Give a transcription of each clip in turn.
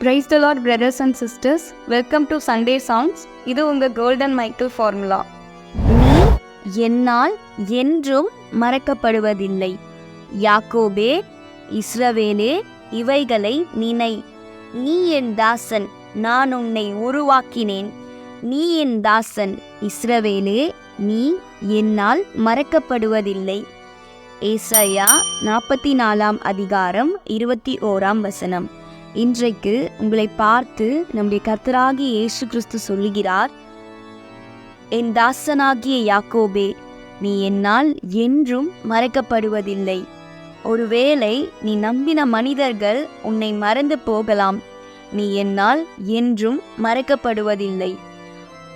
Praise the Lord, brothers and sisters. Welcome to Sunday Songs. இது உங்க golden Michael formula. நீ என்னால் என்றும் மறக்கப்படுவதில்லை. யாக்கோபே, இஸ்ரவேலே, இவைகளை நினை. நீ என் தாசன், நான் உன்னை உருவாக்கினேன். நீ என் தாசன், இஸ்ரவேலே, நீ என்னால் மறக்கப்படுவதில்லை. ஏசாயா 44 அதிகாரம் 21 இன்றைக்கு உங்களை பார்த்து நம்முடைய கர்த்தராகிய இயேசு கிறிஸ்து சொல்லுகிறார், என் தாசனாகிய யாக்கோபே, நீ என்னால் என்றும் மறக்கப்படுவதில்லை. ஒருவேளை நீ நம்பின மனிதர்கள் உன்னை மறந்து போகலாம், நீ என்னால் என்றும் மறக்கப்படுவதில்லை.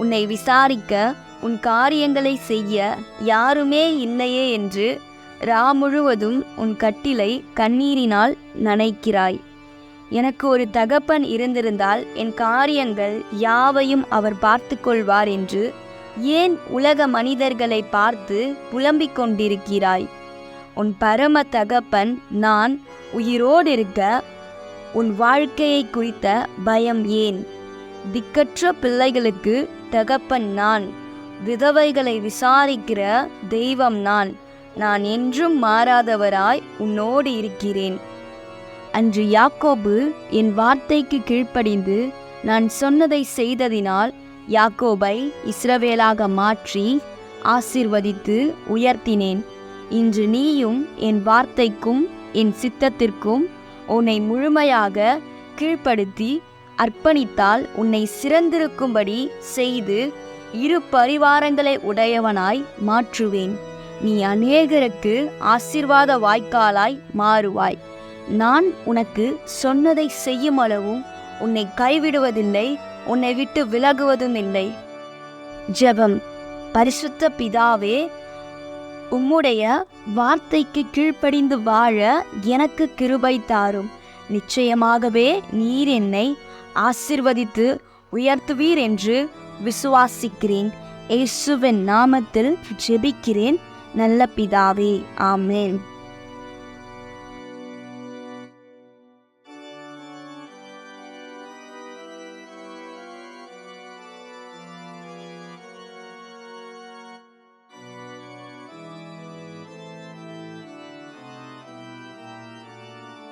உன்னை விசாரிக்க, உன் காரியங்களை செய்ய யாருமே இல்லையே என்று முழுவதும் உன் கட்டிலை கண்ணீரினால் நனைக்கிறாய். எனக்கு ஒரு தகப்பன் இருந்திருந்தால் என் காரியங்கள் யாவையும் அவர் பார்த்து கொள்வார் என்று ஏன் உலக மனிதர்களை பார்த்து புலம்பிக் கொண்டிருக்கிறாய்? உன் பரம தகப்பன் நான் உயிரோடு இருக்க உன் வாழ்க்கையை குறித்த பயம் ஏன்? திக்கற்ற பிள்ளைகளுக்கு தகப்பன் நான், விதவைகளை விசாரிக்கிற தெய்வம் நான் என்றும் மாறாதவராய் உன்னோடு இருக்கிறேன். அன்று யாக்கோபு என் வார்த்தைக்கு கீழ்ப்படிந்து நான் சொன்னதை செய்ததினால் யாக்கோபை இஸ்ரவேலாக மாற்றி ஆசீர்வதித்து உயர்த்தினேன். இன்று நீயும் என் வார்த்தைக்கும் என் சித்தத்திற்கும் உன்னை முழுமையாக கீழ்ப்படுத்தி அர்ப்பணித்தால் உன்னை சிறந்திருக்கும்படி செய்து இரு பரிவாரங்களை உடையவனாய் மாற்றுவேன். நீ அநேகருக்கு ஆசீர்வாத வாய்க்காலாய் மாறுவாய். நான் உனக்கு சொன்னதை செய்யும் அளவும் உன்னை கைவிடுவதில்லை, உன்னை விட்டு விலகுவதும் இல்லை. ஜெபம். பரிசுத்த பிதாவே, உம்முடைய வார்த்தைக்கு கீழ்ப்படிந்து வாழ எனக்கு கிருபை தாரும். நிச்சயமாகவே நீர் என்னை ஆசீர்வதித்து உயர்த்துவீர் என்று விசுவாசிக்கிறேன். இயேசுவின் நாமத்தில் ஜெபிக்கிறேன் நல்ல பிதாவே, ஆமென்.